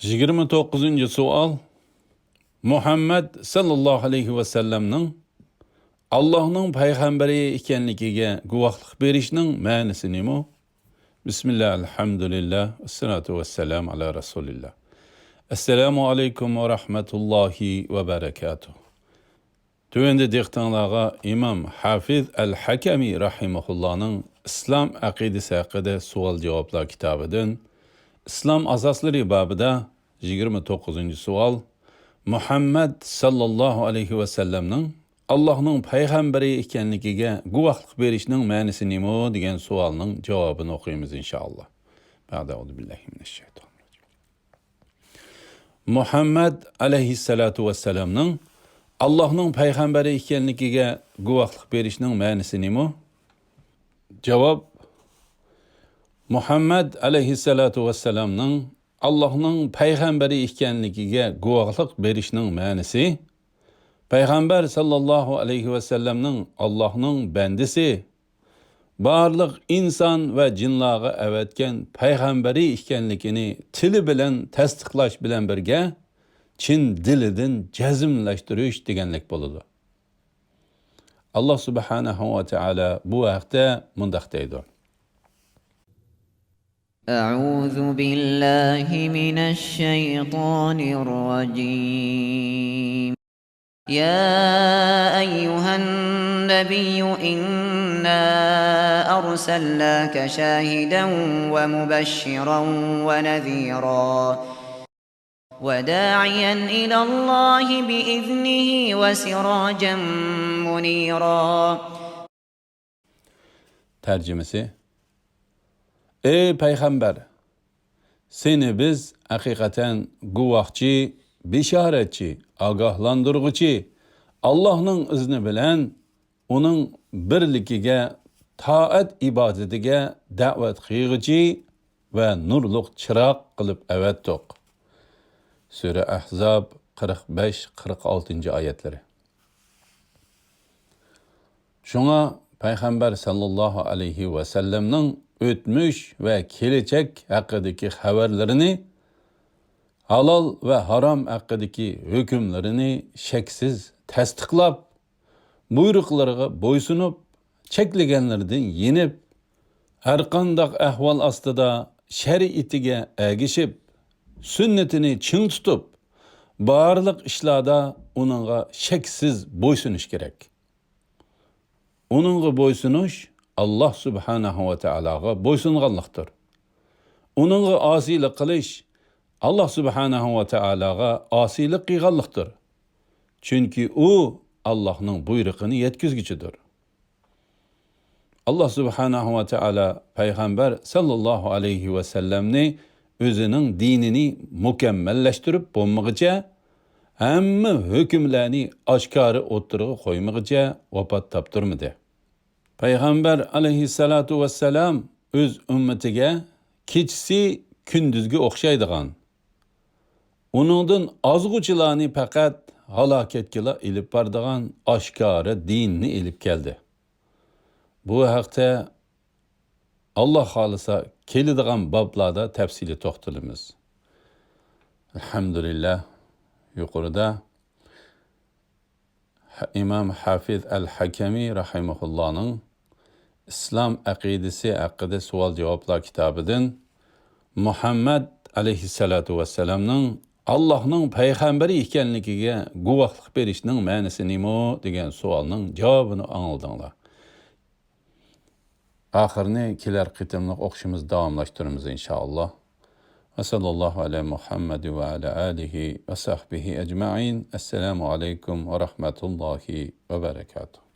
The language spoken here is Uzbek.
29. sual. Muhammed sallallahu aleyhi ve sellem'nin Allah'ın peygamberi ekenligiga guvohlik berishning ma'nosi nima? Bismillah, elhamdülillah, esselatu vesselam ala Resulillah. Esselamu aleykum ve rahmetullahi ve berekatuhu. Tövende dehtanlarga İmam Hafiz el-Hakemi rahimahullah'nın İslam aqidasi haqida savol-javoblar kitobidan İslam asoslari babida 29. sual. Muhammed sallallahu aleyhi ve sellem'nin Allah'ın peygamberi ekenligiga guvohlik berishning ma'nosi nima degan savolning javobini o'qiymiz inshaalloh. Ba'da billahi minashshaytonirrojim. Muhammed aleyhissalatu vesselam'ning Allah'ın peygamberi ekenligiga guvohlik berishning ma'nosi nima? Javob: Muhammed aleyhissalatu vesselam'ning Allah'ın peygamberi ekenligiga guvohlik berishning ma'nosi Peygamber sallallahu aleyhi ve sellem'nin Allah'ın bendisi, barlıq insan ve cinlarga evetken peygamberi ekenligini tili bilen tasdiqlash bilen birge chin dilidan jazmlashtirish deganlik bo'ladi. Allah subhanahu ve taala bu vaqtda mundaq deydi. أعوذ بالله من الشيطان الرجيم يا أيها النبي إنا أرسلناك شاهدا ومبشرا ونذيرا وداعيا إلى الله بإذنه وسراجا منيرا. Tercümesi: Ey Peygamber! Seni biz hakikaten guvohchi, bisharatchi, agahlandırgıcı, Allah'ın izni bilen onun birligiga, taat ibadetiga da'vat qilgıcı ve nurluq chiroq qilib avatdiq. Sura Ahzab 45-46 ayetleri. Şuna Peygamber sallallahu aleyhi ve sellem'nin ötmüş ve gelecek hakkındaki haberlerini, halal ve haram hakkındaki hükümlerini şeksiz tasdiqlab, buyruqlarga boysunup, çeklegenlerden yenip, her qandaq ahval astida şeriatiga ergişip, sünnetini çın tutup, barlıq işlarda onunla şeksiz boysunish gerek. Onunla boysunush Allah subhanahu ve ta'alaga boysunganlıqdır. Onunla asilik qilish Allah subhanahu ve ta'alaga asilik qilganlıqdır. Çünkü o Allah'ın buyruğunu yetkizgücüdür. Allah subhanahu ve ta'ala Peygamber sallallahu aleyhi ve sellemni özünün dinini mükemmelleştirip bulmağıca, hem hükümlerini aşkarı oturuğa koymağıca vefat taptırmadı. Peygamber aleyhissalatu vesselam öz ümmetige keçisi kündüzgü okşaydıgan. Onundan azgıçılarını fakat halaketgila ilip bardıgan aşkarı dinini ilip geldi. Bu haqda Allah halisa kelidigan bablarda tefsili toxtulimiz. Elhamdülillah, yuqorida İmam Hafiz el-Hakemi rahimahullah'nın İslam aqidasi haqida savol-javoblar kitobidan Muhammed aleyhissalatu vesselam'ning Allah'ın peygamberi ekenligiga guvohlik berishning ma'nosi nima degan savolning javobini angladinglar. Oxirini kelar qitimliq o'qishimiz davomlashtiramiz inshaalloh. Ve sallallahu ala Muhammed ve ala alihi ve sahbihi ecma'in. Esselamu aleykum ve rahmetullahi ve berekatuhu.